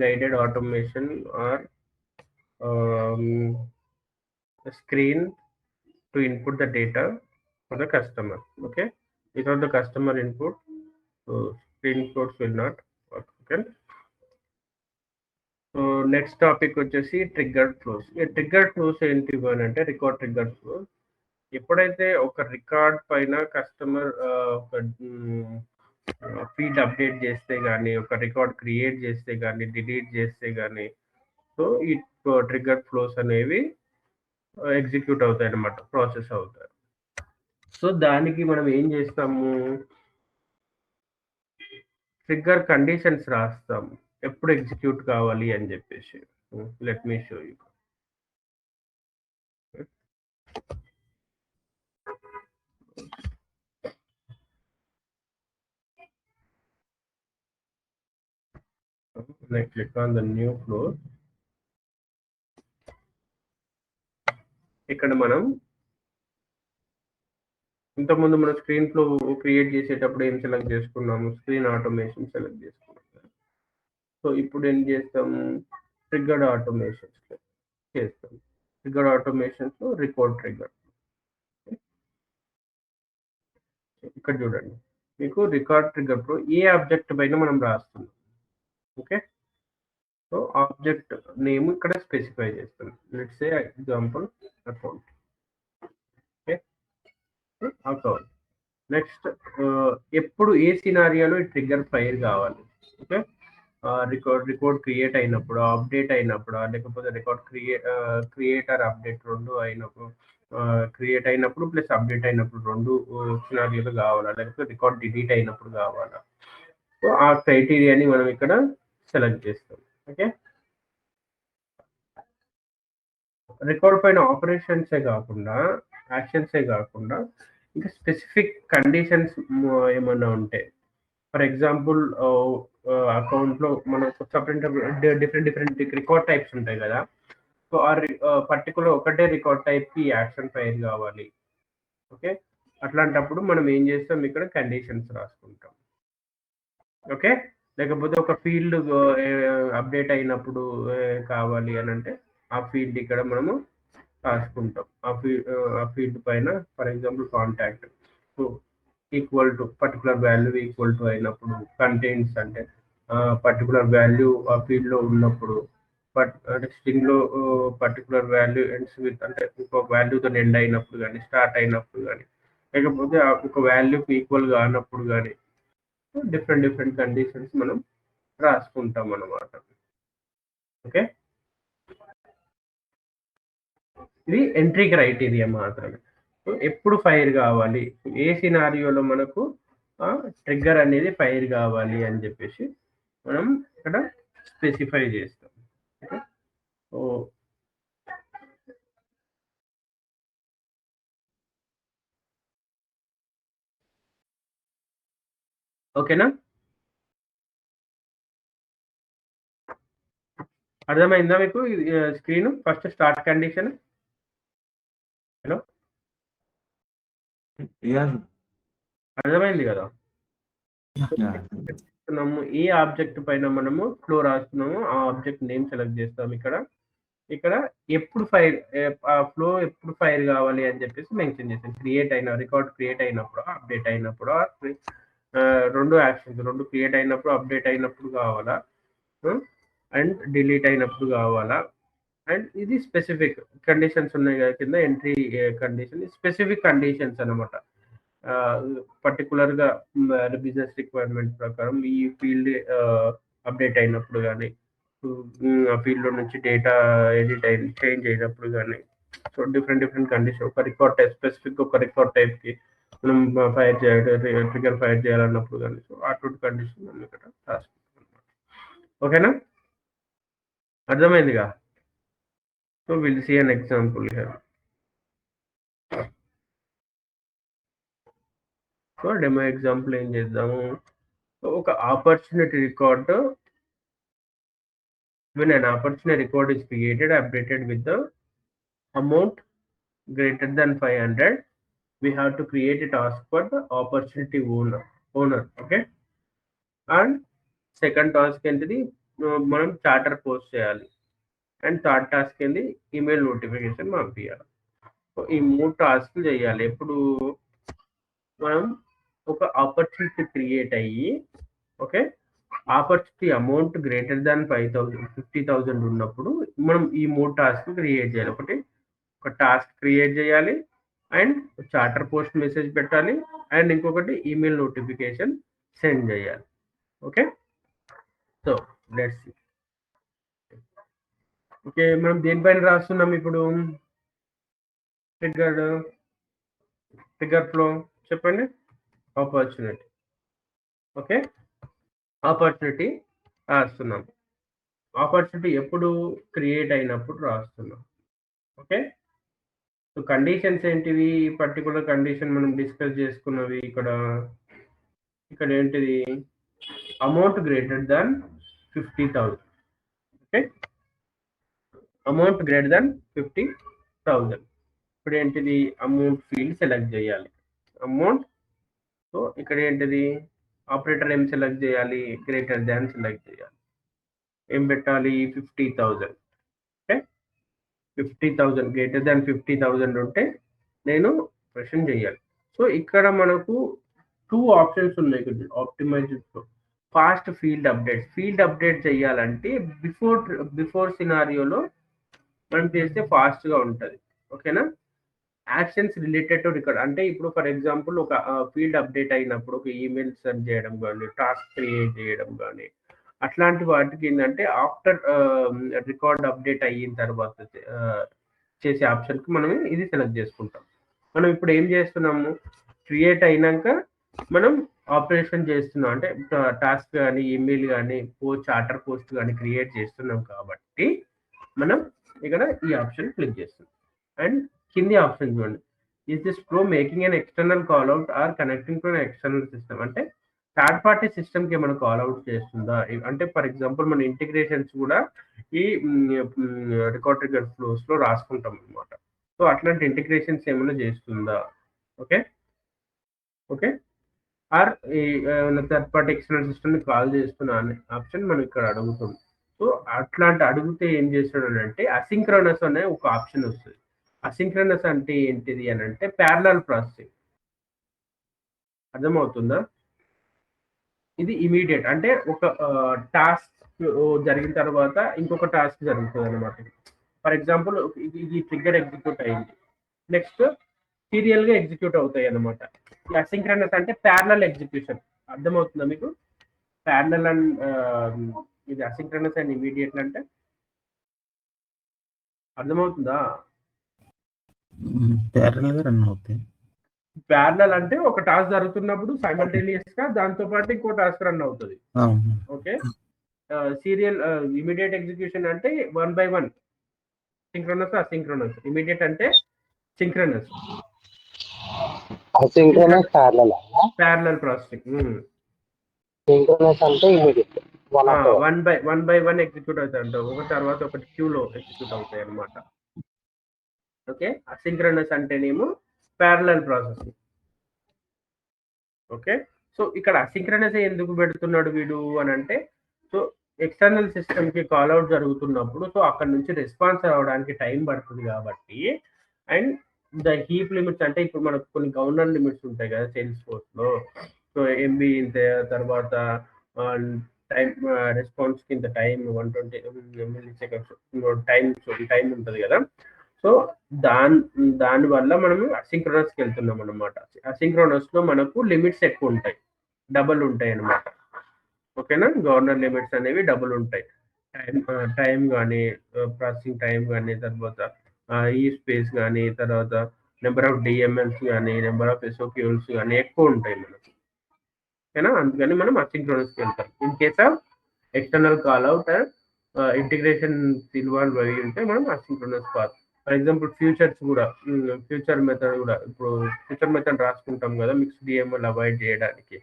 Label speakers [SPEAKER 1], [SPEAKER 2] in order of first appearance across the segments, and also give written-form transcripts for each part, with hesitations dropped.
[SPEAKER 1] guided automation or a screen to input the data for the customer. Okay, without the customer input, so screen codes will not work. Okay. So next topic వచ్చేసి triggered flows. ఈ triggered flows ఏంటి అని అంటే record triggered flows. ఎప్పుడైతే ఒక record పైన customer ఒక field update చేస్తే కానీ, ఒక రికార్డ్ క్రియేట్ చేస్తే కానీ, డిలీట్ చేస్తే కానీ, సో ఈ ట్రిగ్గర్ ఫ్లోస్ అనేవి ఎగ్జిక్యూట్ అవుతాయి అన్నమాట, ప్రాసెస్ అవుతాయి. సో దానికి మనం ఏం చేస్తాము, ట్రిగ్గర్ కండిషన్స్ రాస్తాము ఎప్పుడు ఎగ్జిక్యూట్ కావాలి అని చెప్పేసి. Let me show you. When I click on the new flow, ఇక్కడ మనం ఇంతకుముందు మనం స్క్రీన్ ఫ్లో క్రియేట్ చేసేటప్పుడు ఏం సెలెక్ట్ చేసుకున్నాము, స్క్రీన్ ఆటోమేషన్ సెలెక్ట్ చేసుకున్నాము. సో ఇప్పుడు ఏం చేస్తాము, ట్రిగ్గర్డ్ ఆటోమేషన్స్ చేస్తాం. ట్రిగ్గర్డ్ ఆటోమేషన్స్ లో రికార్డ్ ట్రిగ్గర్. ఇక్కడ చూడండి, మీకు రికార్డ్ ట్రిగ్గర్ లో ఏ ఆబ్జెక్ట్ పైన మనం రాస్తున్నాం. ఓకే, సో ఆబ్జెక్ట్ నేమ్ ఇక్కడ స్పెసిఫై చేస్తాం. Let's say example account. Okay, account. Next ఎప్పుడు ఏ సినారియోలో ఈ ట్రిగ్గర్ ఫైర్ కావాలి. ఓకే, రికార్డ్ క్రియేట్ అయినప్పుడు, అప్డేట్ అయినప్పుడు, లేకపోతే రికార్డ్ క్రియేటర్ అప్డేట్ రెండు అయినప్పుడు, క్రియేట్ అయినప్పుడు ప్లస్ అప్డేట్ అయినప్పుడు రెండు సినారియోలు కావాలా, లేకపోతే రికార్డ్ డిలీట్ అయినప్పుడు కావాలా. సో ఆ క్రైటీరియాని మనం ఇక్కడ సెలెక్ట్ చేస్తాం. ఓకే, రికార్డ్ పైన ఆపరేషన్సే కాకుండా, యాక్షన్సే కాకుండా ఇంకా స్పెసిఫిక్ కండిషన్స్ ఏమన్నా ఉంటాయి. ఫర్ ఎగ్జాంపుల్ అకౌంట్లో మనకు సపరేట్ డిఫరెంట్ రికార్డ్ టైప్స్ ఉంటాయి కదా. సో ఆ పర్టికులర్ ఒకటే రికార్డ్ టైప్కి యాక్షన్ ఫైర్ కావాలి. ఓకే, అట్లాంటప్పుడు మనం ఏం చేస్తాం, ఇక్కడ కండిషన్స్ రాసుకుంటాం. ఓకే, లేకపోతే ఒక ఫీల్డ్ అప్డేట్ అయినప్పుడు కావాలి అని అంటే ఆ ఫీల్డ్ ఇక్కడ మనము రాసుకుంటాం. ఆ ఫీల్డ్ పైన for example contact equal to particular value equal to అయినప్పుడు, కంటెంట్స్ అంటే పర్టికులర్ వాల్యూ ఆ ఫీల్డ్లో ఉన్నప్పుడు, అంటే స్ట్రింగ్లో పర్టికులర్ వాల్యూ ఎండ్స్ విత్ అంటే ఇంకొక వాల్యూతో ఎండ్ అయినప్పుడు కానీ, స్టార్ట్ అయినప్పుడు కానీ, లేకపోతే ఒక వాల్యూకి ఈక్వల్ కానప్పుడు కానీ, డిఫరెంట్ కండిషన్స్ మనం రాసుకుంటాం అన్నమాట. ఓకే, ఇది ఎంట్రీ క్రైటీరియా మాత్రమే. ఎప్పుడు ఫైర్ కావాలి, ఏ సినారియోలో మనకు ట్రిగ్గర్ అనేది ఫైర్ కావాలి అని చెప్పేసి మనం ఇక్కడ స్పెసిఫై చేస్తాం. ఓకే, సో ఓకేనా, అర్థమైందా మీకు screen first start condition? Hello, అర్థమైంది కదా. ఏ ఆబ్జెక్ట్ పైన మనము ఫ్లో రాస్తున్నాము ఆ ఆబ్జెక్ట్ నేమ్ సెలెక్ట్ చేస్తాం. ఇక్కడ ఎప్పుడు ఫైర్, ఆ ఫ్లో ఎప్పుడు ఫైర్ కావాలి అని చెప్పేసి మెన్షన్ చేస్తాం. రికార్డ్ క్రియేట్ అయినప్పుడు, అప్డేట్ అయినప్పుడు, రెండు యాక్షన్స్, రెండు క్రియేట్ అయినప్పుడు, అప్డేట్ అయినప్పుడు కావాలా, అండ్ డిలీట్ అయినప్పుడు కావాలా. అండ్ ఇది స్పెసిఫిక్ కండిషన్స్ ఉన్నాయి కదా కింద, ఎంట్రీ కండిషన్, స్పెసిఫిక్ కండిషన్స్ అనమాట. పర్టికులర్గా బిజినెస్ రిక్వైర్మెంట్ ప్రకారం ఈ ఫీల్డ్ అప్డేట్ అయినప్పుడు కానీ, ఆ ఫీల్డ్లో నుంచి డేటా ఎడిట్ చేంజ్ అయినప్పుడు కానీ, సో డిఫరెంట్ కండిషన్. ఒక రికార్డ్ టైప్ స్పెసిఫిక్, ఒక రికార్డ్ టైప్కి మనం ఫైర్ చేయాలి, ట్రిగ్గర్ ఫైర్ చేయాలన్నప్పుడు కానీ, సో అటువంటి కండిషన్ మనం ఇక్కడ రాసుకుంటాం. ఓకేనా, అర్థమైందిగా. So will see an example here. So demo example ఏం చేద్దాము, ఒక opportunity record, when an opportunity record is created updated with the amount greater than 500, we have to create a task for the opportunity owner. Okay, and second task entity మనం charter post చేయాలి. And third task ఏంది, email notification పంపించాలి. So ఈ 3 టాస్క్లు చేయాలి. ఎప్పుడు మనం ఒక ఆపర్చునిటీ క్రియేట్ అయ్యి, okay, opportunity amount greater than 50,000 ఉన్నప్పుడు మనం ఈ 3 టాస్క్లు క్రియేట్ చేయాలి. ఒకటి, ఒక టాస్క్ క్రియేట్ చేయాలి, అండ్ చార్టర్ పోస్ట్ మెసేజ్ పెట్టాలి, అండ్ ఇంకొకటి ఈమెయిల్ నోటిఫికేషన్ సెండ్ చేయాలి. Okay, so let's see. Okay, మనం దేనిపైన రాస్తున్నాం ఇప్పుడు? ట్రిగ్గర్ ఫ్లో చెప్పండి. ఆపర్చునిటీ. ఓకే, ఆపర్చునిటీ రాస్తున్నాం. ఆపర్చునిటీ ఎప్పుడు క్రియేట్ అయినప్పుడు రాస్తున్నాం. ఓకే, సో కండిషన్స్ ఏంటివి? పర్టికులర్ కండిషన్ మనం డిస్కస్ చేసుకున్నవి ఇక్కడ ఏంటిది? Amount greater than 50,000. Okay, amount greater than 50,000. ఇప్పుడు ఏంటిది? అమౌంట్ ఫీల్డ్ సెలెక్ట్ చేయాలి. అమౌంట్. సో ఇక్కడ ఏంటిది? ఆపరేటర్ ఏం సెలెక్ట్ చేయాలి? గ్రేటర్ దాన్ సెలెక్ట్ చేయాలి. ఏం పెట్టాలి? 50,000. ఓకే, 50,000 గ్రేటర్ దాన్ 50,000 ఉంటే నేను క్వశ్చన్ చేయాలి. సో ఇక్కడ మనకు 2 ఆప్షన్స్ ఉన్నాయి. Optimise fast field update. Field update చేయాలంటే బిఫోర్ సినారియోలో మనం చేస్తే ఫాస్ట్గా ఉంటుంది. ఓకేనా? యాక్షన్స్ రిలేటెడ్ టు రికార్డ్ అంటే ఇప్పుడు ఫర్ ఎగ్జాంపుల్ ఒక ఫీల్డ్ అప్డేట్ అయినప్పుడు ఒక ఈమెయిల్ సెండ్ చేయడం కానీ, టాస్క్ క్రియేట్ చేయడం కానీ, అట్లాంటి వాటికి ఏంటంటే ఆఫ్టర్ రికార్డ్ అప్డేట్ అయిన తర్వాత చేసే ఆప్షన్కి మనం ఇది సెలెక్ట్ చేసుకుంటాం. మనం ఇప్పుడు ఏం చేస్తున్నాము? క్రియేట్ అయినాక మనం ఆపరేషన్ చేస్తున్నాం, అంటే టాస్క్ కానీ, ఈమెయిల్ కానీ, చార్టర్ పోస్ట్ కానీ క్రియేట్ చేస్తున్నాం కాబట్టి మనం ఇక్కడ ఈ ఆప్షన్ క్లిక్ చేస్తున్నాం. అండ్ కింది ఆప్షన్ చూడండి, is this pro making an external call out or connecting to external system. అంటే థర్డ్ పార్టీ సిస్టమ్కి ఏమైనా కాల్ అవుట్ చేస్తుందా? అంటే ఫర్ ఎగ్జాంపుల్ మన ఇంటిగ్రేషన్స్ కూడా ఈ రికార్డ్ ట్రిగ్గర్ ఫ్లోస్లో రాసుకుంటాం అనమాట. సో అట్లాంటి ఇంటిగ్రేషన్స్ ఏమైనా చేస్తుందా? Okay, okay, or third party external సిస్టమ్ని కాల్ చేస్తున్నా అనే ఆప్షన్ మనం ఇక్కడ అడుగుతుంది. సో అట్లాంటి అడిగితే ఏం చేస్తాడు అంటే అసింక్రోనస్ అనే ఒక ఆప్షన్ వస్తుంది. అసింక్రోనస్ అంటే ఏంటిది అని అంటే ప్యారలల్ ప్రాసెసింగ్. అర్థమవుతుందా? ఇది ఇమీడియట్, అంటే ఒక టాస్క్ జరిగిన తర్వాత ఇంకొక టాస్క్ జరుగుతుంది అనమాట. ఫర్ ఎగ్జాంపుల్ ఇది ట్రిగ్గర్ ఎగ్జిక్యూట్ అయింది, నెక్స్ట్ సీరియల్ గా ఎగ్జిక్యూట్ అవుతాయి అనమాట. ఈ అసింక్రోనస్ అంటే ప్యారలల్ ఎగ్జిక్యూషన్. అర్థమవుతుందా మీకు? ప్యారలల్ అండ్ ఇది అసింక్రోనస్ అండ్ ఇమీడియట్ అంటే అర్థమవుతుందా?
[SPEAKER 2] ప్యారలల్ గా రన్ అవుతాయి.
[SPEAKER 1] ప్యారలల్ అంటే ఒక టాస్క్ జరుగుతున్నప్పుడు సైమల్టేనియస్ గా దాంతో పాటు ఇంకో టాస్క్ రన్ అవుతుంది. ఓకే, సీరియల్ ఇమీడియట్ ఎగ్జిక్యూషన్ అంటే 1 by 1. Synchronous, asynchronous. ఇమీడియట్ అంటే synchronous,
[SPEAKER 3] asynchronous
[SPEAKER 1] parallel processing.
[SPEAKER 3] Synchronous అంటే ఇమీడియట్
[SPEAKER 1] 1 by 1 ఎగ్జిక్యూట్ అవుతాయి అంట, ఒక తర్వాత ఒకటి క్యూలో ఎగ్జిక్యూట్ అవుతాయి అన్నమాట. ఓకే, అసింక్రోనస్ అంటేనేమో ప్యారలల్ ప్రాసెసింగ్. ఓకే, సో ఇక్కడ అసింక్రోనస్ ఎందుకు పెడుతున్నాడు వీడు అని అంటే, సో ఎక్స్టర్నల్ సిస్టమ్ కి కాల్ అవుట్ జరుగుతున్నప్పుడు సో అక్కడ నుంచి రెస్పాన్స్ రావడానికి టైం పడుతుంది కాబట్టి. అండ్ ద హీప్ లిమిట్స్ అంటే ఇప్పుడు మనకు కొన్ని గవర్నర్ లిమిట్స్ ఉంటాయి కదా సేల్స్ ఫోర్స్ లో. సో ఎంబీ ఇంత, తర్వాత టైం రెస్పాన్స్ కి ఇంత టైం 120 మిల్లీ సెకండ్స్ టైం ఉంటుంది కదా. సో దాని వల్ల మనము అసింక్రోనస్కి వెళ్తున్నాం అనమాట. అసింక్రోనస్ లో మనకు లిమిట్స్ ఎక్కువ ఉంటాయి, డబుల్ ఉంటాయి అనమాట. ఓకేనా? గవర్నర్ లిమిట్స్ అనేవి డబుల్ ఉంటాయి. టైం కానీ, ప్రాసెసింగ్ టైం కానీ, తర్వాత ఈ స్పేస్ కానీ, తర్వాత నెంబర్ ఆఫ్ డిఎంఎల్స్ కానీ, నెంబర్ ఆఫ్ ఎస్ఓక్యూల్స్ కానీ ఎక్కువ ఉంటాయి మనకు. ఓకేనా? అందుకని మనం అసింక్రోనస్కి వెళ్తాం. In case of external call out integration involve అయ్యి ఉంటే మనం asynchronous path. For example futures కూడా, ఫ్యూచర్ మెథడ్ కూడా, ఇప్పుడు ఫ్యూచర్ మెథడ్ రాసుకుంటాం కదా మిక్స్ డిఎంఎల్ అవాయిడ్ చేయడానికి.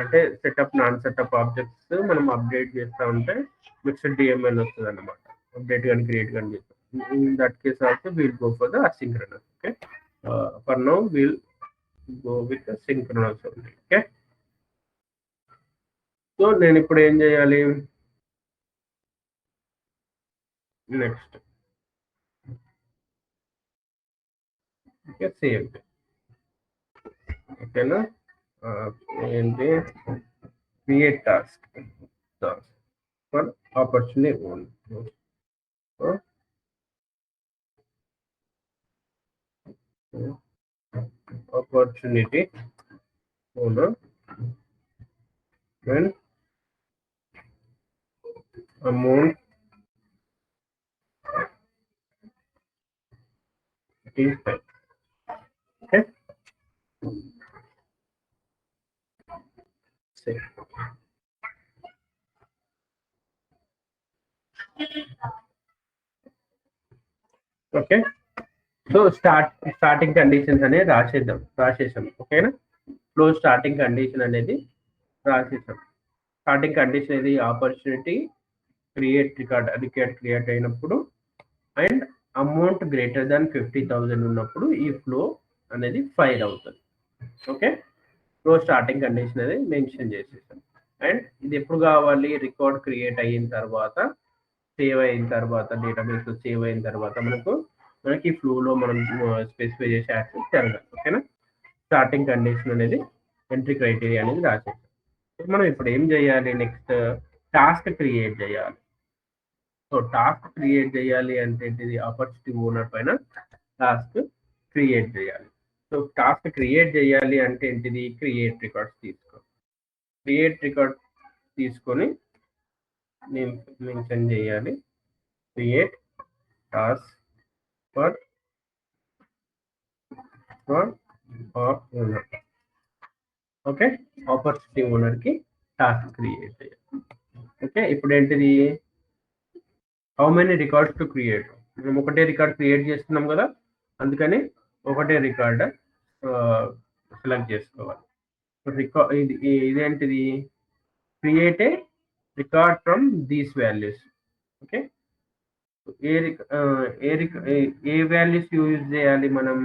[SPEAKER 1] అంటే సెటప్ నాన్ సెటప్ ఆబ్జెక్ట్స్ మనం అప్డేట్ చేస్తూ ఉంటే మిక్స్డ్ డిఎంఎల్ వస్తుంది అనమాట. అప్డేట్ కానీ క్రియేట్ కానీ చేస్తాం. In that case also will go for the asynchronous. Okay, for now will go with synchronous only. Okay, so నేను ఇప్పుడు ఏం చేయాలి? నెక్స్ట్ ఓకే సేవ్ ఓకేనా ఏంటి create task for opportunity own opportunity owner when amount is paid. Okay. Save. Okay so starting conditions అనేది రాసేసాం ఓకేనా flow starting condition అనేది రాసేసాం starting condition ఇది ఆపర్చునిటీ రికార్డ్ క్రియేట్ అయినప్పుడు అండ్ అమౌంట్ గ్రేటర్ దాన్ 50,000 ఉన్నప్పుడు ఈ flow అనేది ఫైర్ అవుతుంది okay flow starting condition అనేది మెన్షన్ చేసేసాం అండ్ ఇది ఎప్పుడు కావాలి రికార్డ్ క్రియేట్ అయిన తర్వాత సేవ్ అయిన తర్వాత డేటాబేస్ లో సేవ్ అయిన తర్వాత మనకి ఫ్లోలో మనం స్పెసిఫై చేసే యాక్సెస్ జరగాలి ఓకేనా స్టార్టింగ్ కండిషన్ అనేది ఎంట్రీ క్రైటీరియా అనేది రాసేసాం మనం ఇప్పుడు ఏం చేయాలి నెక్స్ట్ టాస్క్ క్రియేట్ చేయాలి సో టాస్క్ క్రియేట్ చేయాలి అంటే ఇది ఆపర్చునిటీ ఓనర్ పైన టాస్క్ క్రియేట్ చేయాలి సో టాస్క్ క్రియేట్ చేయాలి అంటే ఏంటిది క్రియేట్ రికార్డ్స్ క్రియేట్ రికార్డ్ తీసుకొని నేను మెన్షన్ చేయాలి create task for owner okay opportunity owner కి టాస్క్ క్రియేట్ చేయాలి ఓకే ఇప్పుడు ఏంటిది how many records to create మేము ఒకటే రికార్డ్ క్రియేట్ చేస్తున్నాం కదా అందుకని ఒకటే రికార్డ్ సెలెక్ట్ చేసుకోవాలి ఇదేంటిది create a record from these values okay A values use చేయాలి మనం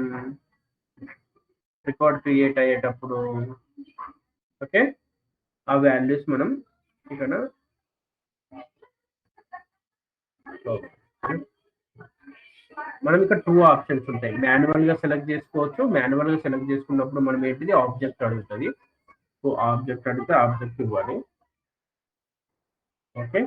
[SPEAKER 1] రికార్డ్ క్రియేట్ అయ్యేటప్పుడు ఓకే ఆ వాల్యూస్ మనం ఇక్కడ మనం ఇక్కడ 2 ఆప్షన్స్ ఉంటాయి మాన్యువల్ గా సెలెక్ట్ చేసుకోవచ్చు మాన్యువల్ గా సెలెక్ట్ చేసుకున్నప్పుడు మనం ఏంటిది ఆబ్జెక్ట్ అడుగుతుంది సో ఆబ్జెక్ట్ అడిగితే ఆబ్జెక్ట్ ఇవ్వాలి ఓకే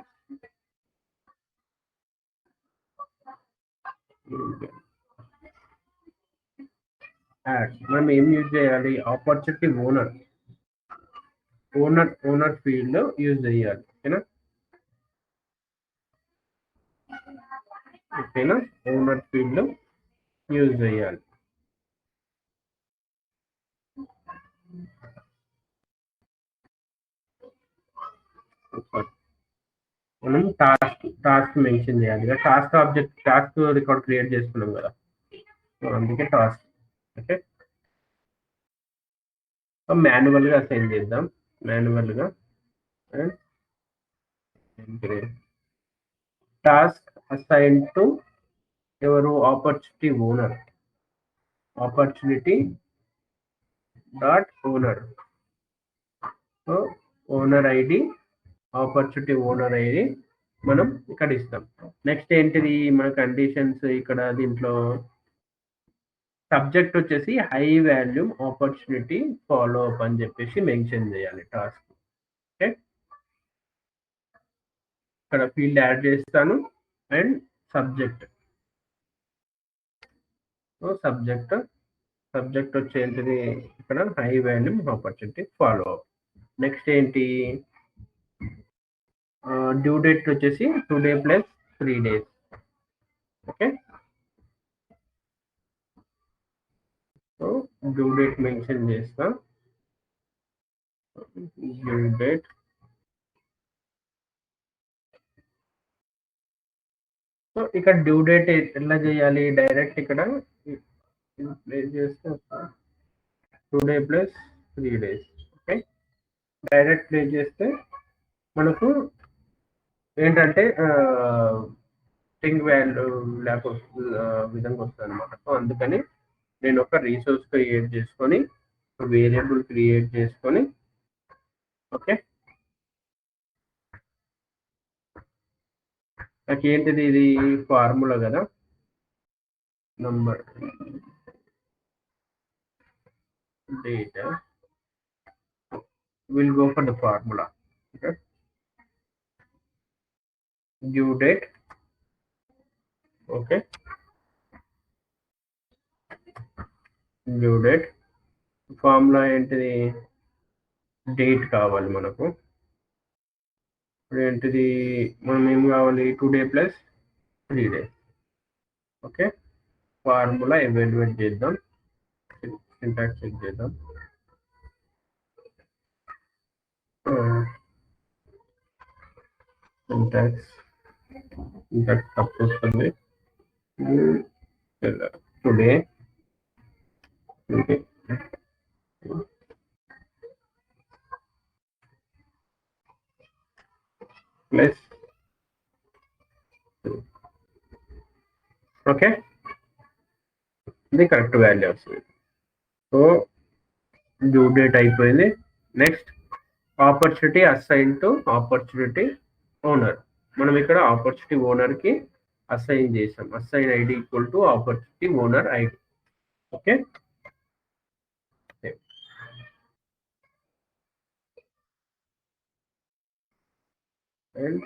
[SPEAKER 1] మనం ఏం యూజ్ చేయాలి ఆపర్చునిటీ ఓనర్ ఫీల్డ్ యూజ్ చేయాలి ఓకేనా ఓనర్ ఫీల్డ్ యూజ్ చేయాలి మనం టాస్క్ మెన్షన్ చేయాలి టాస్క్ రికార్డ్ క్రియేట్ చేసుకున్నాం కదా అందుకే టాస్క్ ఓకే మాన్యువల్ గా అసైన్ చేద్దాం మాన్యువల్ గా టాస్క్ అసైన్ టు ఎవరు opportunity dot owner so owner ID opportunity owner ID మనం ఇక్కడ ఇస్తాం నెక్స్ట్ ఏంటిది మన కండిషన్స్ ఇక్కడ దీంట్లో సబ్జెక్ట్ వచ్చేసి high volume opportunity follow up అని చెప్పేసి మెన్షన్ చేయాలి టాస్క్ ఓకే ఇక్కడ ఫీల్డ్ యాడ్ చేస్తాను అండ్ సబ్జెక్ట్ సబ్జెక్ట్ వచ్చేంటిది ఇక్కడ high volume opportunity follow up next ఏంటి డ్యూ డేట్ వచ్చేసి today plus 3 days okay so due date mention చేస్తా డ్యూ డేట్ సో ఇక్కడ డ్యూ డేట్ ఎట్లా చేయాలి డైరెక్ట్ ఇక్కడ ప్లేస్ చేస్తే today plus 3 days okay direct place చేస్తే మనకు ఏంటంటే స్ట్రింగ్ వాల్యూ లేకపోతే విధంగా వస్తుంది అనమాట సో అందుకని నేను ఒక రీసోర్స్ క్రియేట్ చేసుకొని వేరియబుల్ క్రియేట్ చేసుకొని ఓకే నాకు ఏంటిది ఇది ఫార్ములా కదా number data will go for the formula. Okay, due date. Okay, due date formula ఏంటిది డేట్ కావాలి మనకు ఇప్పుడు ఏంటిది మనం ఏం కావాలి today plus 3 days. Okay formula evaluate చేద్దాం సింటాక్స్ చెక్ చేద్దాం సింటాక్స్ తప్పు వస్తుంది టుడే ప్లస్ ఓకే ఇది కరెక్ట్ వాల్యూ వస్తుంది సో డ్యూ డేట్ అయిపోయింది next opportunity assign to opportunity owner మనం ఇక్కడ ఆపర్చునిటీ ఓనర్ కి అసైన్ చేసాం assign ID equal to opportunity owner ID okay and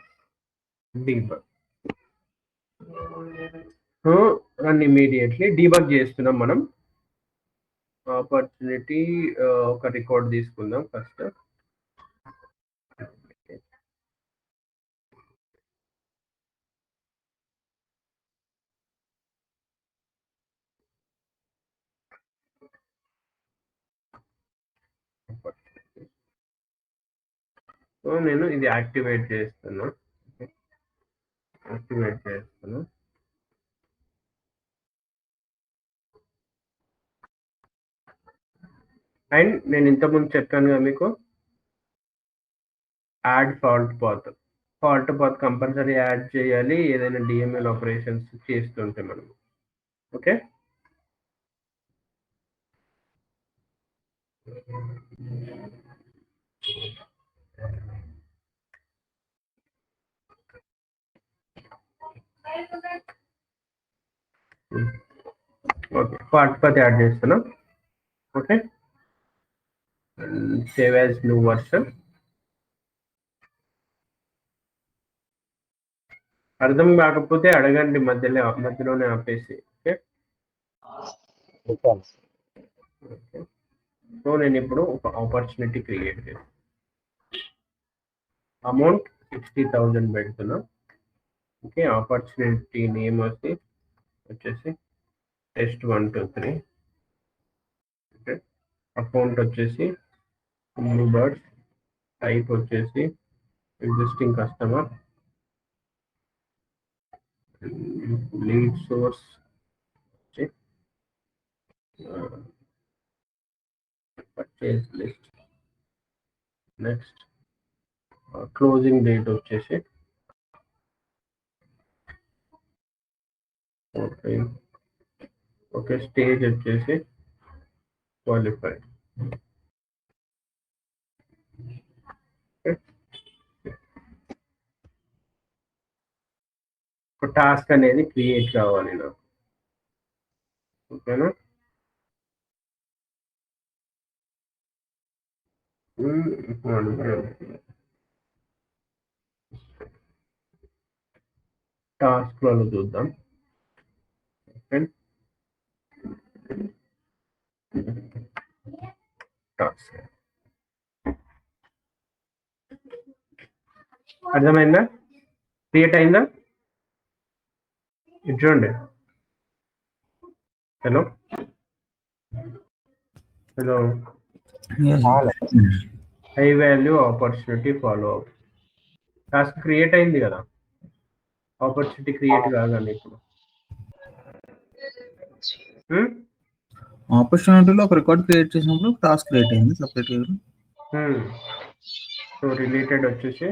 [SPEAKER 1] debug so run immediately debug చేస్తున్నాం మనం opportunity ఒక రికార్డ్ తీసుకుందాం ఫస్ట్ సో నేను ఇది యాక్టివేట్ చేస్తున్నా అండ్ నేను ఇంతకుముందు చెప్పాను కదా మీకు add fault path compulsory add చేయాలి ఏదైనా డిఎంఎల్ ఆపరేషన్స్ చేస్తుంటే మనం ఓకే ఓకే పాత్ యాడ్ చేస్తున్నాం okay save as new version అర్థం కాకపోతే అడగండి మధ్యలోనే ఆపేసి ఓకే సో నేను ఇప్పుడు ఒక ఆపర్చునిటీ క్రియేట్ చేస్తాను అమౌంట్ 60,000 పెడుతున్నా ఓకే ఆపర్చునిటీ నేమ్ వచ్చేసి టెస్ట్ 1 2 3 ఓకే అకౌంట్ వచ్చేసి బ్లూ బర్డ్స్ టైప్ వచ్చేసి existing customer lead source purchase list next closing date వచ్చేసి ఓకే స్టేజ్ వచ్చేసి క్వాలిఫైడ్ ఒక టాస్క్ అనేది క్రియేట్ కావాలి నాకు ఓకేనా టాస్క్ లో చూద్దాం టాస్క్ అర్థమైందా క్రియేట్ అయిందా ఇది చూడండి hello hi value opportunity follow up task create అయింది కదా ఆపర్చునిటీ క్రియేట్ కాగానే ఇప్పుడు
[SPEAKER 2] ఆపర్చునిటీలో ఒక రికార్డ్ క్రియేట్ చేసినప్పుడు టాస్క్ క్రియేట్ అయింది సపరేట్
[SPEAKER 1] సో రిలేటెడ్ వచ్చేసి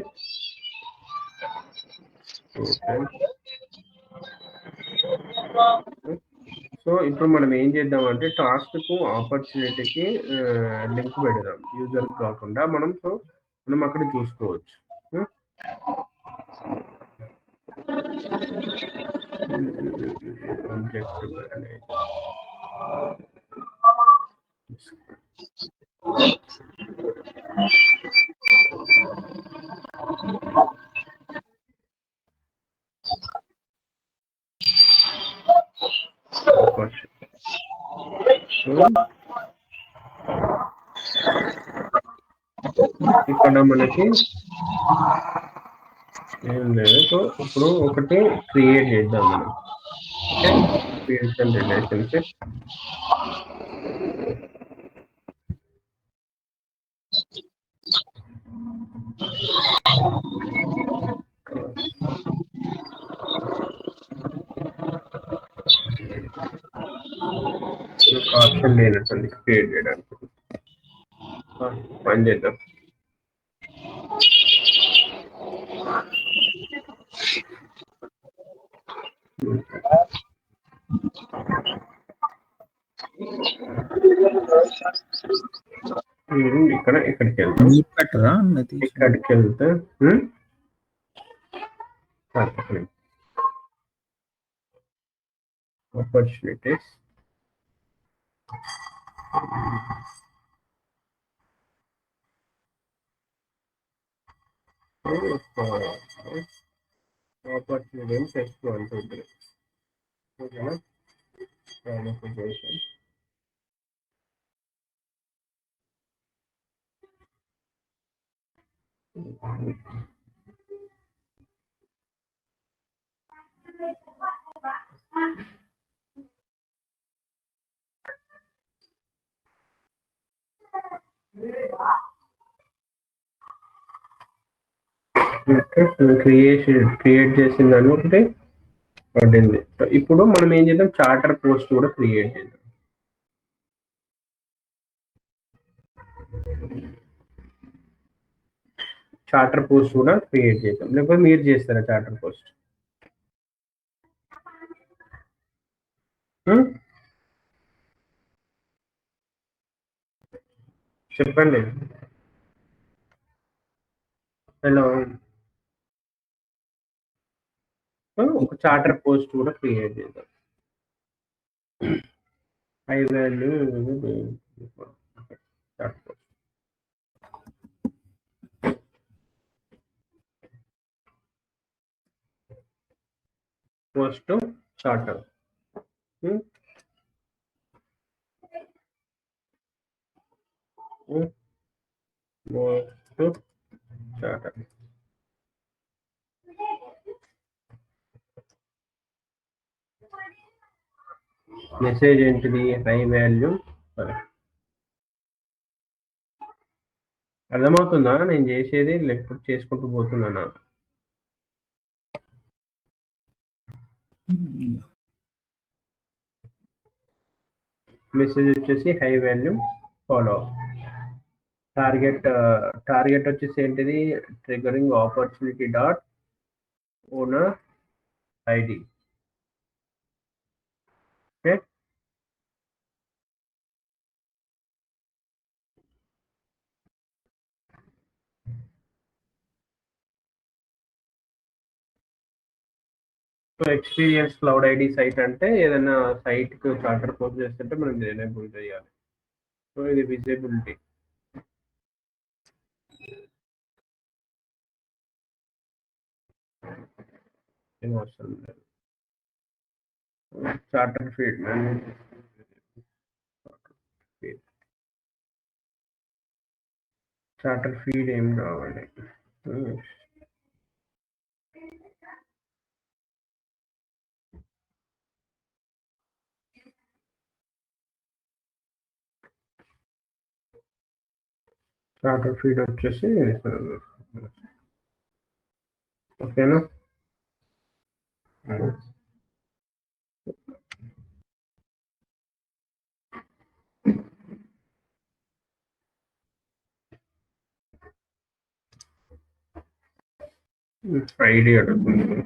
[SPEAKER 1] సో ఇప్పుడు మనం ఏం చేద్దాం అంటే టాస్క్ కు ఆపర్చునిటీకి లింక్ పెడదాం యూజర్ కాకుండా మనం అక్కడ చూసుకోవచ్చు ఆబ్జెక్ట్ మేనేజర్ ఇక్కడ మనకి ఏం లేదు. సో ఇప్పుడు ఒకటి క్రియేట్ చేద్దాం మనం. Okay, creation relationship. ఆప్షన్ లేనట్టుంది క్రియేట్ చేయడానికి. పని చేద్దాం. ఇక్కడికి వెళ్తాం.
[SPEAKER 2] పెట్టరా
[SPEAKER 1] ఇక్కడికి వెళ్తే ఆపర్చునిటీస్, ఆపర్చునిటీ టెస్ట్ అంటుంది. ఓకేనా, క్రియేట్ చేసిందని ఒకటి పడింది. ఇప్పుడు మనం ఏం చేద్దాం, చార్టర్ పోస్ట్ కూడా క్రియేట్ చేద్దాం. చార్టర్ పోస్ట్ కూడా క్రియేట్ చేద్దాం, లేకపోతే మీరు చేస్తారా చార్టర్ పోస్ట్? చెప్పండి. హలో, ఒక చార్టర్ పోస్ట్ కూడా క్రియేట్ చేద్దాం. High value chatter post chatter. Post chatter. Message ఏంటిది? High value. అర్థమవుతుందా నేను చేసేది, లేకపోతే చేసుకుంటూ పోతున్నానా? మెసేజ్ వచ్చేసి హై వాల్యూ ఫాలో. టార్గెట్ వచ్చేసి ఏంటిది? Triggering opportunity dot owner ID. Okay, so experience cloud ID site అంటే ఏదైనా సైట్ కు చార్టర్ పోస్ట్ చేస్తుంటే మనం ఎనేబుల్ చేయాలి. సో ఇది విజిబిలిటీ. ఏం అవసరం లేదు. చార్టర్ ఫీడ్ చార్టర్ ఫీడ్ ఏం కావాలి? చార్టర్ ఫీడ్ వచ్చేసి ఓకేనా. ఐడి అడుగుతుంది.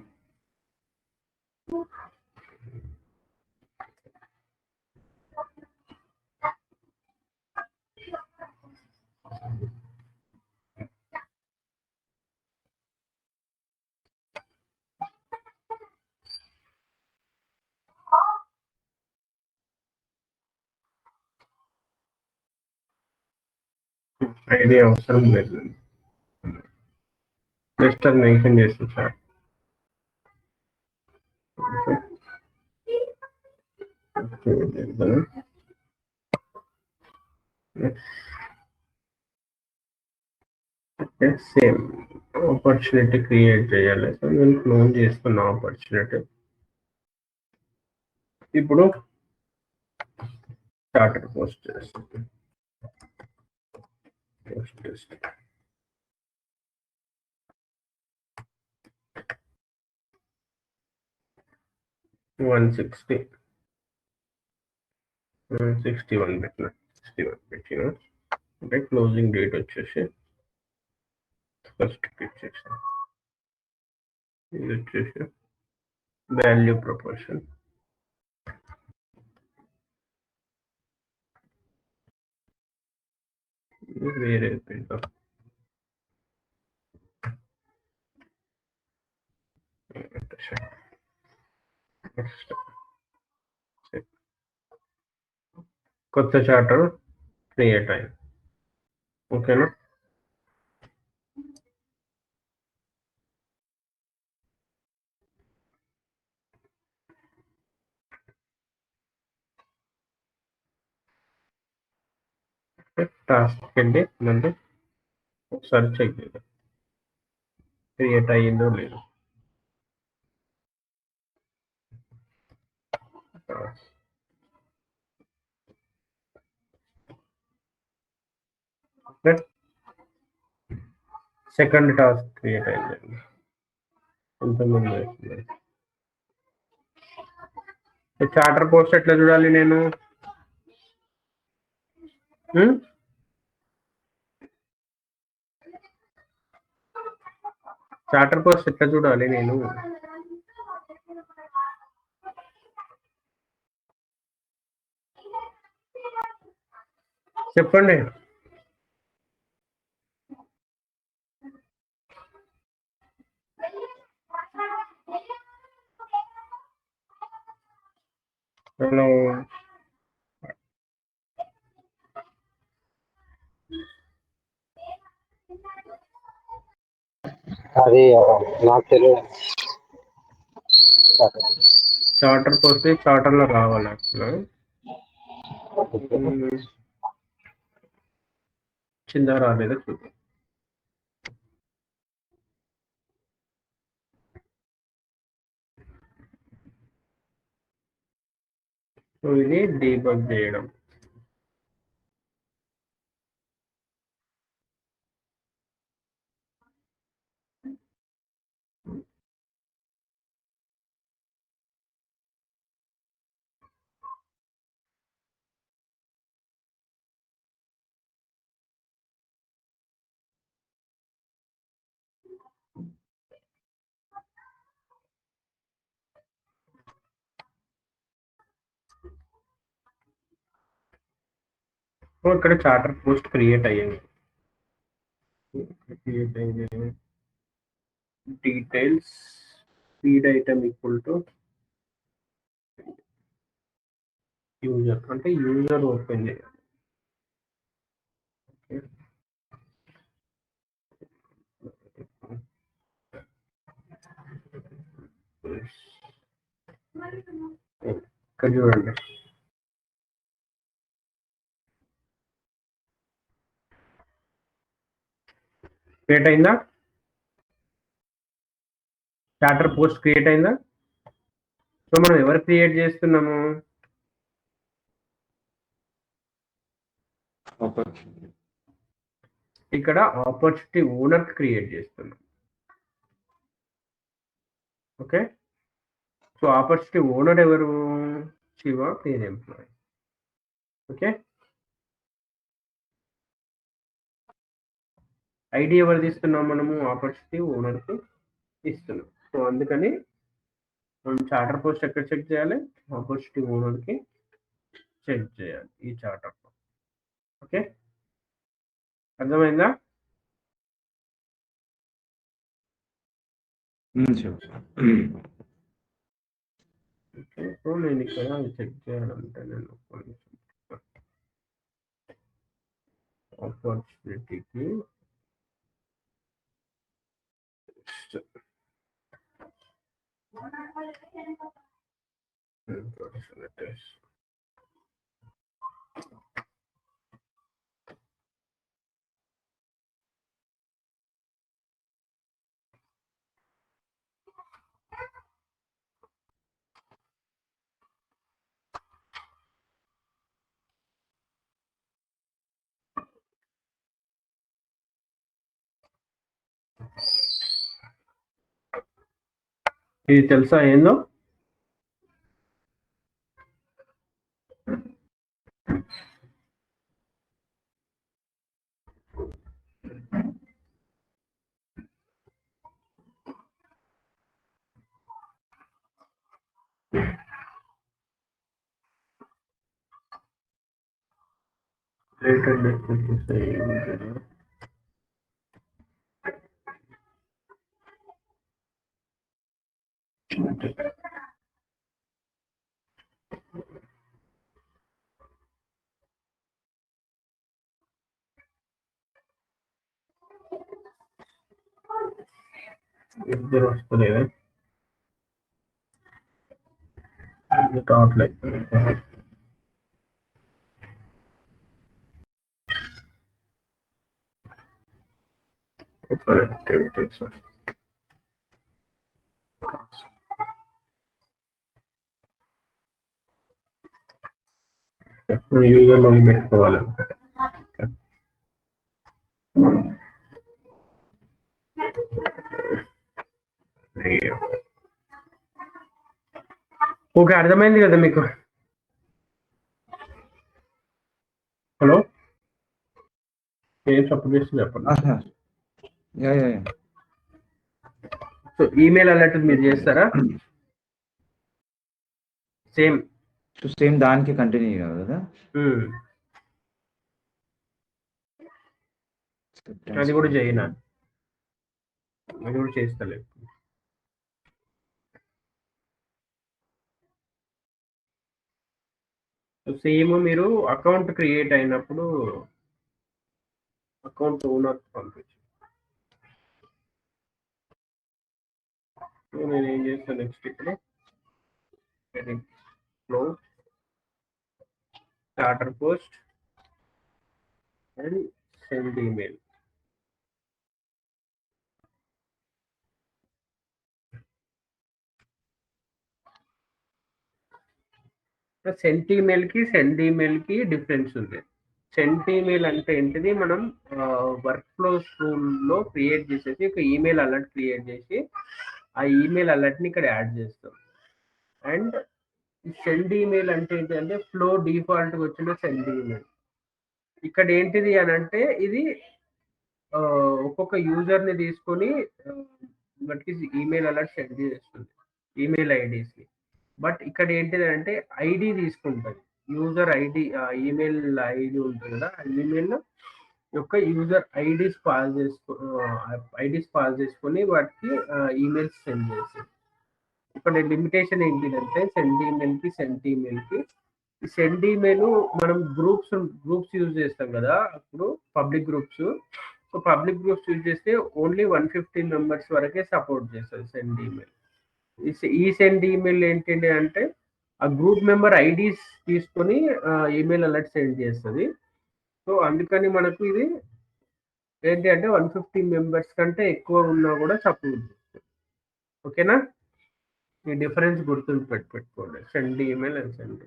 [SPEAKER 1] ఐడి అవసరం లేదు, జస్ట్ అది మెన్షన్ చేస్తాను సార్. సేమ్ ఆపర్చునిటీ క్రియేట్ చేయాలి. సో నేను క్లోన్ చేస్తున్నా ఆపర్చునిటీ. ఇప్పుడు చార్టర్ పోస్ట్ చేస్తాను. 61 పెట్టిన అంటే క్లోజింగ్ డేట్ వచ్చేసి ఫస్ట్ క్లిక్ చేసాను. ఇది వచ్చేసి వాల్యూ ప్రపోర్షన్. వేరే పెడతాం. కొత్త చార్టర్ క్రియేట్ అయింది. ఓకేనా? టాస్క్ వెళ్ళి మళ్ళీ ఒకసారి చెక్ చేద్దాం క్రియేట్ అయ్యిందో లేదో. సెకండ్ టాస్క్ క్రియేట్ అయిందండి. ఎంతమంది చార్టర్ పోస్ట్ ఎట్లా చూడాలి నేను? చార్టర్ పోస్ట్ ఎట్లా చూడాలి నేను? చెప్పండి. హలో,
[SPEAKER 3] అది నాకు తెలియదు.
[SPEAKER 1] చార్టర్ పోస్తే చార్టర్ లో రావాలి అసలు. చిందా రాలేదా చూద్దాం. సో ఇది డీబగ్ చేయడం. ఇక్కడ చార్టర్ పోస్ట్ క్రియేట్ అయ్యింది. Details feed item equal to user, అంటే యూజర్ ఓపెన్ చేయాలి. ఇక్కడ చూడండి, క్రియేట్ అయిందా? చార్టర్ పోస్ట్ క్రియేట్ అయిందా? సో మనం ఎవరు క్రియేట్ చేస్తున్నాము? ఇక్కడ ఆపర్చునిటీ ఓనర్ క్రియేట్ చేస్తున్నాం. ఓకే, సో ఆపర్చునిటీ ఓనర్ ఎవరు? శివ, పేరు ఎంప్లాయ్. ఓకే, ఐడి ఎవరు తీస్తున్నాం మనము? ఆపర్చునిటీ ఓనర్కి ఇస్తున్నాం. సో అందుకని మనం చార్టర్ పోస్ట్ ఎక్కడ చెక్ చేయాలి? ఆపర్చునిటీ ఓనర్కి చెక్ చేయాలి ఈ చార్టర్. ఓకే, అర్థమైందా? ఓకే, సో నేను ఇక్కడ చెక్ చేయాలంటే నేను ఆపర్చునిటీకి ఇది తెలుసా ఏందో? రిలేటెడ్ డెస్టినేషన్స్ ఏముంటుంది? ఇద్దరు వస్తలేదా? ఇది రావట్లేదు. యాక్టివిటీస్ యూజర్ లోకి పెట్టుకోవాలి. ఓకే, అర్థమైంది కదా మీకు? హలో, ఏం సపోర్ట్ చేస్తుంది చెప్పండి. సో ఈమెయిల్ అలర్ట్ మీరు చేస్తారా? సేమ్
[SPEAKER 4] దానికి కంటిన్యూ కదా.
[SPEAKER 1] అది కూడా చేయనా? అది కూడా చేస్తలేదు. సేమ్ మీరు అకౌంట్ క్రియేట్ అయినప్పుడు అకౌంట్ ఓనర్ పంపించు. నేను ఏం చేస్తాను నెక్స్ట్ ఇప్పుడు flow starter post and send email. Sent email కి డిఫరెన్స్ ఉంది. సెంట్ ఈమెయిల్ అంటే ఏంటిది? మనం వర్క్ ఫ్లో లో క్రియేట్ చేసేసి ఒక ఈమెయిల్ అలర్ట్ క్రియేట్ చేసి ఆ ఈమెయిల్ అలర్ట్ ని ఇక్కడ యాడ్ చేస్తాం. అండ్ సెండ్ ఈమెయిల్ అంటే ఏంటంటే ఫ్లో డిఫాల్ట్ వచ్చిన సెండ్ ఈమెయిల్. ఇక్కడ ఏంటిది అని అంటే ఇది ఒక్కొక్క యూజర్ ని తీసుకొని వాటికి ఈమెయిల్ అలర్ట్ సెండ్ చేస్తుంది, ఈమెయిల్ ఐడీస్ ని. బట్ ఇక్కడ ఏంటిది అంటే ఐడి తీసుకుంటుంది, యూజర్ ఐడి, ఈమెయిల్ ఐడి ఉంటుంది కదా, ఆ ఈమెయిల్ యొక్క యూజర్ ఐడీస్ పాస్ చేసుకొని వాటికి ఈమెయిల్స్ సెండ్ చేస్తుంది. ఇక్కడ లిమిటేషన్ ఏంటిదంటే సెండ్ ఈమెయిల్ కి ఈ సెండ్ ఈమెయిల్ మనం గ్రూప్స్ యూజ్ చేస్తాం కదా, అప్పుడు public groups. So public groups use చేస్తే ఓన్లీ 150 మెంబర్స్ వరకే సపోర్ట్ చేస్తుంది సెండ్ ఈమెయిల్. ఈ సెండ్ ఈమెయిల్ ఏంటంటే అంటే ఆ గ్రూప్ మెంబర్ ఐడీస్ తీసుకొని ఈమెయిల్ అలర్ట్ సెండ్ చేస్తుంది. సో అందుకని మనకు ఇది ఏంటి అంటే 150 మెంబర్స్ కంటే ఎక్కువ ఉన్నా కూడా సపోర్ట్ చేస్తుంది. ఓకేనా? ఈ డిఫరెన్స్ గుర్తు పెట్టుకోండి, send email and send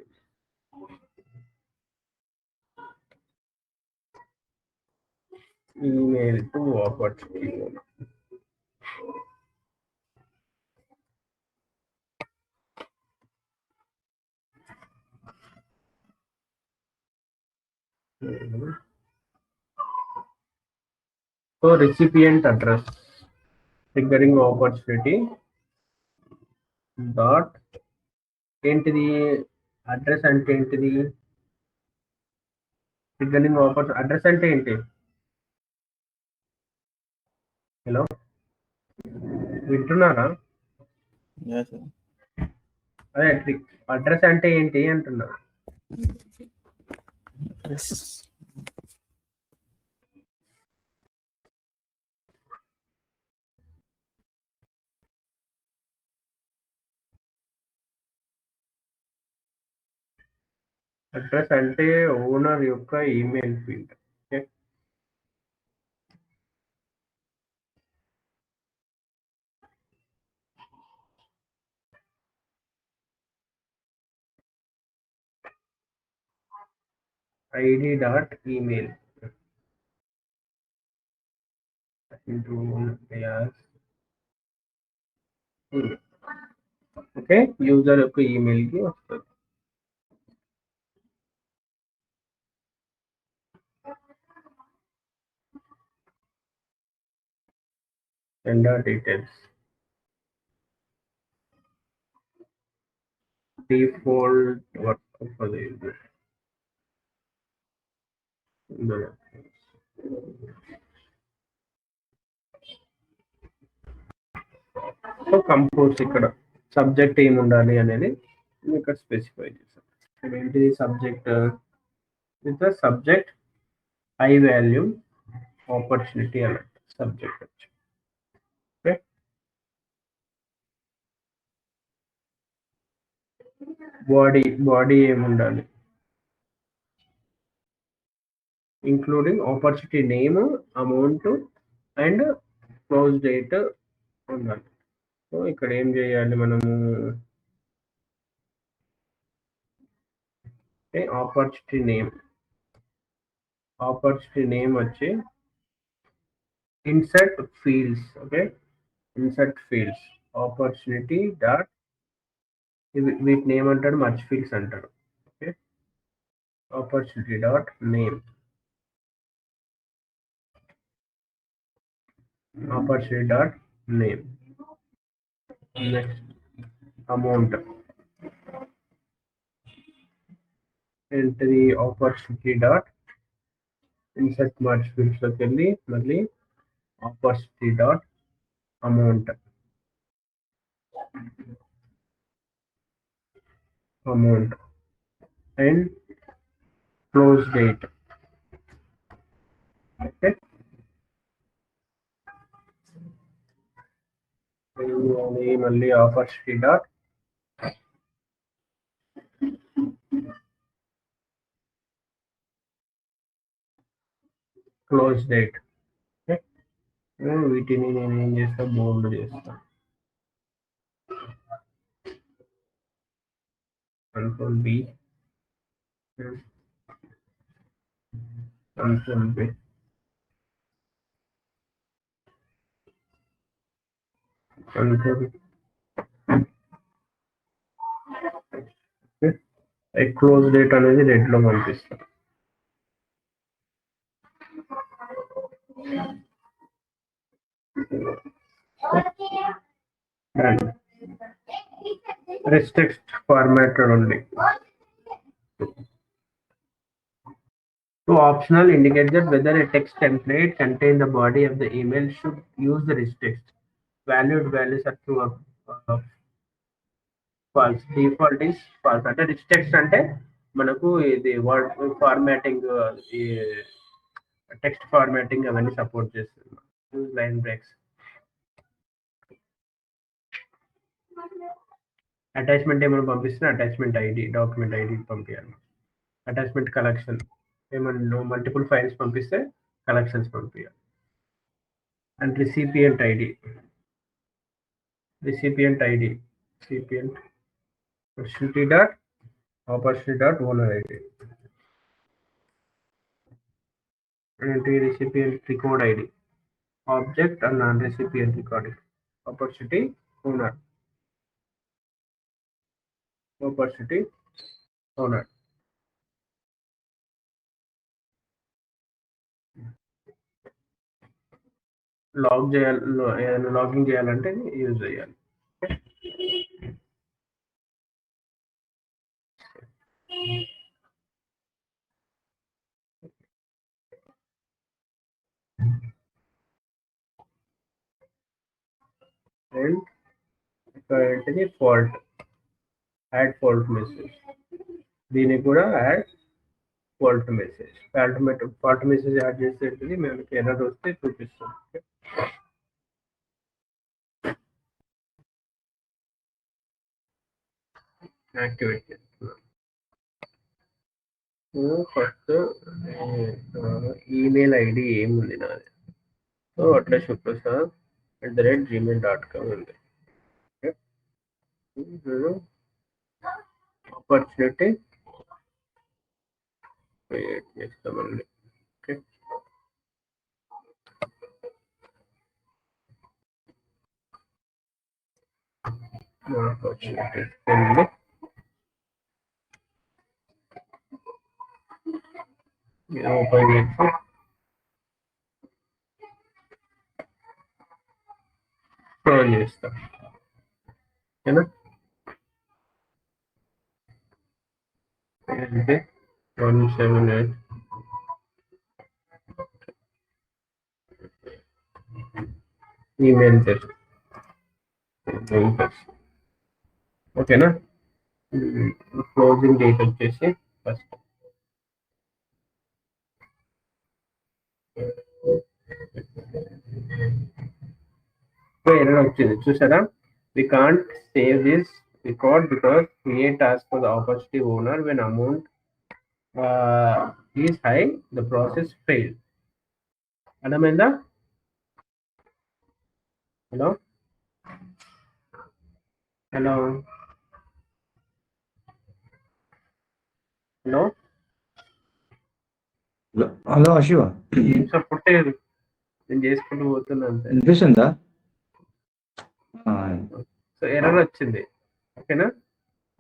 [SPEAKER 1] email to opportunity. So recipient address triggering opportunity dot ఏంటిది? అడ్రస్ అంటే ఏంటిది? ట్రిగ్గరింగ్ ఆపర్చునిటీ అడ్రస్ అంటే ఏంటి? హలో, వింటున్నారా? అదే అడ్రస్ అంటే ఏంటి అంటున్నా. అడ్రస్ అంటే ఓనర్ యొక్క email field. Okay, ID dot email into okay, user యొక్క ఈమెయిల్ కి వస్తుంది. Sender details default work for the user. So compose ఇక్కడ సబ్జెక్ట్ ఏమి ఉండాలి అనేది ఇక్కడ స్పెసిఫై చేస్తాం. ఇక్కడ ఏంటిది subject with subject high value opportunity అన్నట్టు సబ్జెక్ట్ వచ్చి. ఓకే, బాడీ ఏమి ఉండాలి, including opportunity name, amount and close date ఉండాలి. సో ఇక్కడ ఏం చేయాలి మనము, ఆపర్చునిటీ నేమ్ వచ్చి insert fields. Okay, insert fields opportunity dot వీటిని ఏమంటాడు, మర్జ్ ఫీల్డ్స్ అంటాడు. Okay, opportunity dot name, opportunity dot name. Next amount ఏంటిది, opportunity dot insert merge fields లోకి వెళ్ళి మళ్ళీ opportunity dot amount and close date. Okay, మళ్ళీ opportunity dot close date. Okay, వీటిని నేను ఏం చేస్తా, బోల్డ్ చేస్తా. Control B, control B, control close date అనేది రెడ్ లో పంపిస్తాం. Rest text formatted only. To optional indicate that whether a text template contain the body of the email should use the rich text. Valued values are true or false. Default is false. అంటే rich text అంటే మనకు ఇది word formatting, ఈ text formatting అవన్నీ support చేస్తుంది. Line breaks, attachment ఏమైనా పంపిస్తే attachment ID, document ID పంపించాలి. అటాచ్మెంట్ కలెక్షన్ ఏమన్నా మల్టిపుల్ ఫైల్స్ పంపిస్తే కలెక్షన్స్ పంపించాలి. And recipient ID, recipient opportunity dot owner ID, ఏంటి recipient record ID, object and non recipient recording, opportunity owner, login చేయాలంటే use చేయాలి. And ఇక్కడ ఏంటిది ఫాల్ట్, యాడ్ ఫాల్ట్ మెసేజ్, దీనికి కూడా add fault message. Fault message add చేసేది మనకి error వస్తే చూపిస్తుంది. యాక్టివేట్ చేస్తున్నాం. ఫస్ట్ ఈమెయిల్ ఐడి ఏముంది నాది? సో అట్లా suprasad@gmail.com ఉంది. ఆపర్చునిటీ క్రియేట్ చేస్తామండి. ఓకే, ఆపర్చునిటీ ఉంది. ఓపెన్ చేసి క్లోజ్ చేస్తాం. ఓకేనా? 178 ఈమెయిల్ చేస్తాం. ఓకేనా? క్లోజింగ్ డేట్ వచ్చేసి ఫస్ట్ ఎర్రర్ వచ్చింది చూసారా? we can't save this record because create task for the opportunity owner when amount is high, the process failed. అర్థమైందా? Hello hello hello
[SPEAKER 4] hello Shiva,
[SPEAKER 1] ఏం సపోర్ట్ లేదు, నేను చేసుకుంటూ పోతున్నా అంతే.
[SPEAKER 4] వినిపిస్తుందా?
[SPEAKER 1] సో ఎర్రర్ వచ్చింది. ఓకేనా?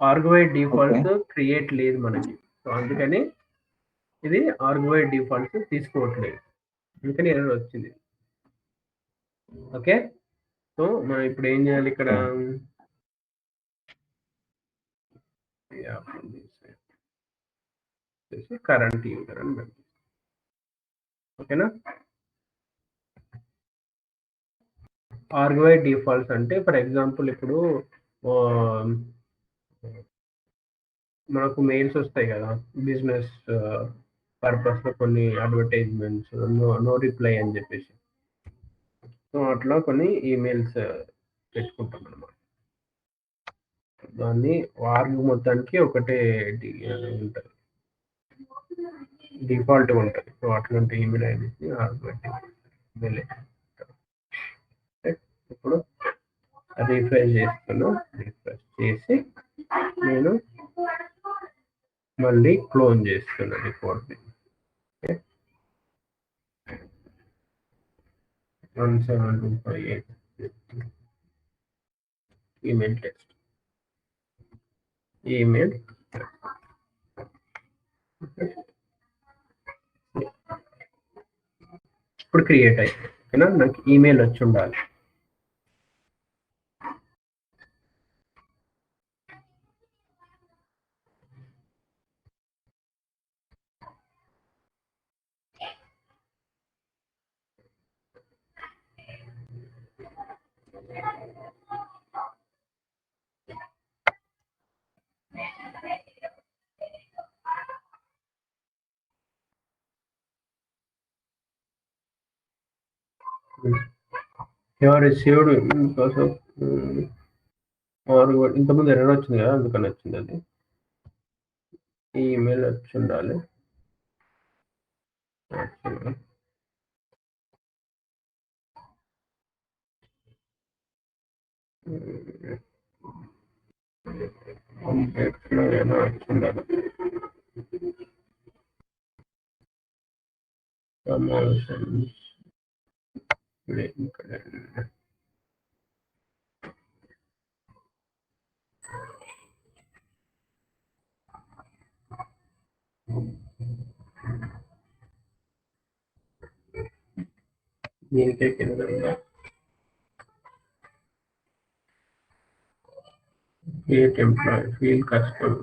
[SPEAKER 1] ఆర్గ్వై డిఫాల్ట్స్ క్రియేట్ లేదు మనకి, సో అందుకని ఇది ఆర్గ్వై డిఫాల్ట్స్ తీసుకోవట్లేదు, అందుకని ఎర్రర్ వచ్చింది. ఓకే, సో మనం ఇప్పుడు ఏం చేయాలి ఇక్కడ? కరెంట్ యూజర్ అని పెడతాం. ఓకేనా? ఆర్గ్వై డిఫాల్ట్స్ అంటే ఫర్ ఎగ్జాంపుల్ ఇప్పుడు మనకు మెయిల్స్ వస్తాయి కదా బిజినెస్ పర్పస్ లో, కొన్ని అడ్వర్టైజ్మెంట్స్ నో రిప్లై అని చెప్పేసి, సో అట్లా కొన్ని ఈమెయిల్స్ పెట్టుకుంటాం అన్నమాట. దాన్ని ఆర్గ్ మొత్తానికి ఒకటే ఉంటుంది, డిఫాల్ట్ ఉంటుంది. సో అట్లాంటి ఈమెయిల్ ఐడికి ఆర్గ్ ఇప్పుడు రీఫ్రెష్ చేస్తున్నా. రీఫ్రెష్ చేసి నేను మళ్ళీ క్లోన్ చేస్తున్నా రిపోర్ట్ని. 17258 ఈమెయిల్ టెక్స్ట్, ఈమెయిల్ ఇప్పుడు క్రియేట్ అయ్యింది. ఓకేనా? నాకు ఈమెయిల్ వచ్చి ఉండాలి. ఎవరు రిసీవ్డ్ బికాస్ ఆఫ్ ఇంతకుముందు ఎర్రర్ వచ్చింది కదా, అందుకని వచ్చింది అది. ఈమెయిల్ వచ్చి ఉండాలి. వచ్చి ఉండాలి. ప్రమోషన్స్ దీనికే కింద create employee field custom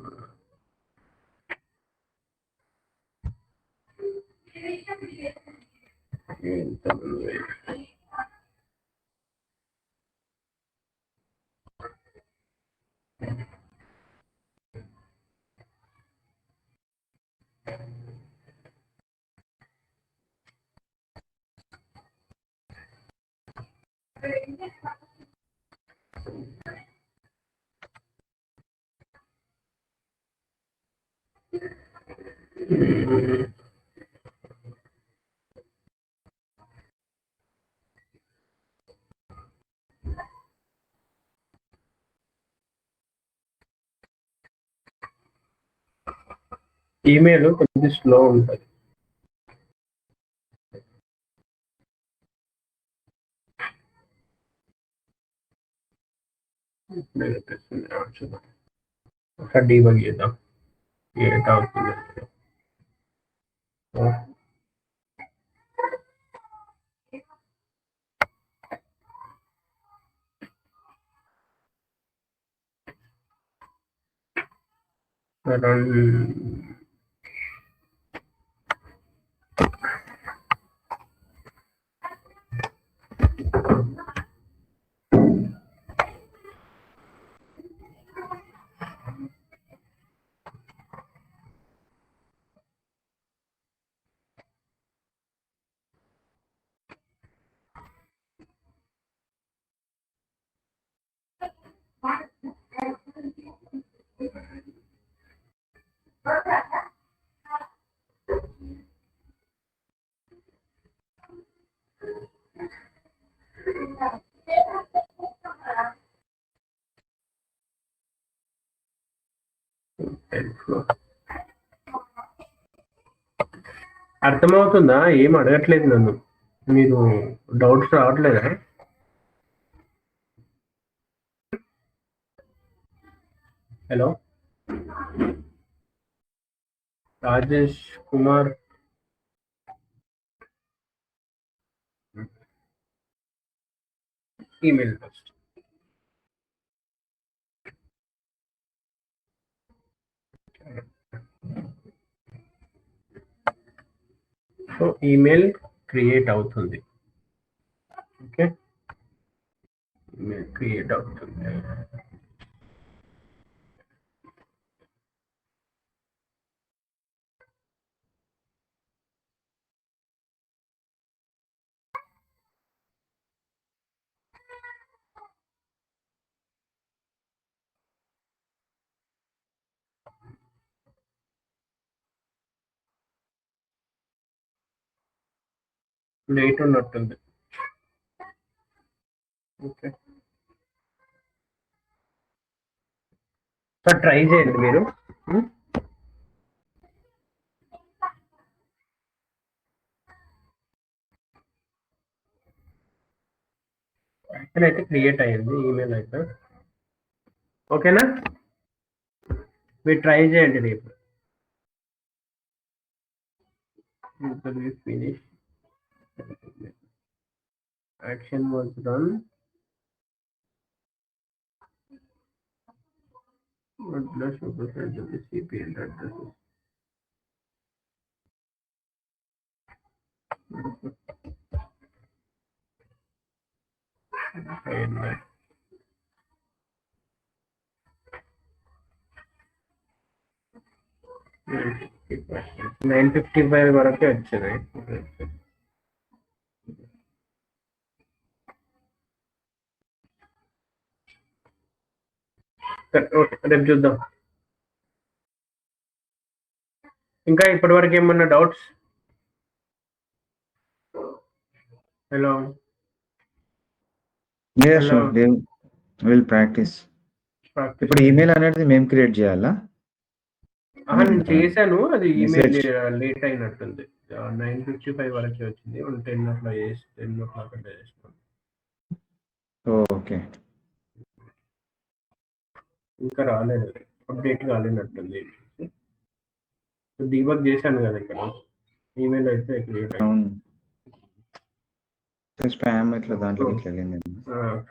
[SPEAKER 1] email కొంచెం స్లో ఉంటుంది. ఒకసారి డీబగ్ చేద్దాం ఎంత అవుతుంది. అర్థమవుతుందా? ఏం అడగట్లేదు నన్ను. మీరు డౌట్స్ రావట్లేదా? Hello Rajesh Kumar, email first. So email create అవుతుంది. ఓకే, ఈమెయిల్ క్రియేట్ అవుతుంది. లేట్ ఉన్నట్టుంది. ఓకే సార్, ట్రై చేయండి మీరు. అయితే క్రియేట్ అయ్యింది ఈమెయిల్ అయితే. ఓకేనా, మీరు ట్రై చేయండి రేపు. Finish action was run. CPL addresses. Okay. 955 వరకే వచ్చింది. రేపు చూద్దాం. ఇంకా ఇప్పటి వరకు ఏమన్నా డౌట్స్? Hello,
[SPEAKER 4] will practice. ఇప్పుడు ఈమెయిల్ అనేది మేము క్రియేట్ చేయాలా?
[SPEAKER 1] నేను చేశాను, అది ఈమెయిల్ లేట్ అయినట్టుంది. 955 వరకే వచ్చింది. 10 అట్లా 10 o'clock అట్లా చేస్తాను.
[SPEAKER 4] ఓకే,
[SPEAKER 1] ఇంకా రాలేదు, అప్డేట్ కాలేనట్టుంది. డీబగ్ చేశాను కదా ఇక్కడ. ఈమెయిల్ అయితే క్రియేట్ అయింది.
[SPEAKER 4] స్పామ్ ఇట్లా దాంట్లో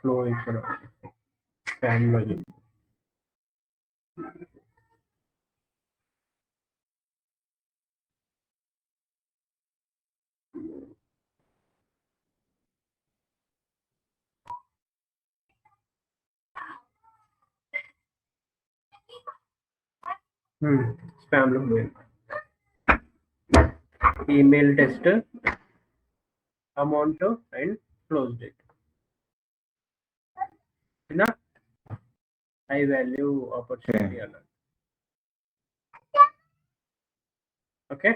[SPEAKER 1] ఫ్లో ఇక్కడ స్పామ్ లో. స్పామ్ లో email test amount and close date. High value opportunity అలా. ఓకే.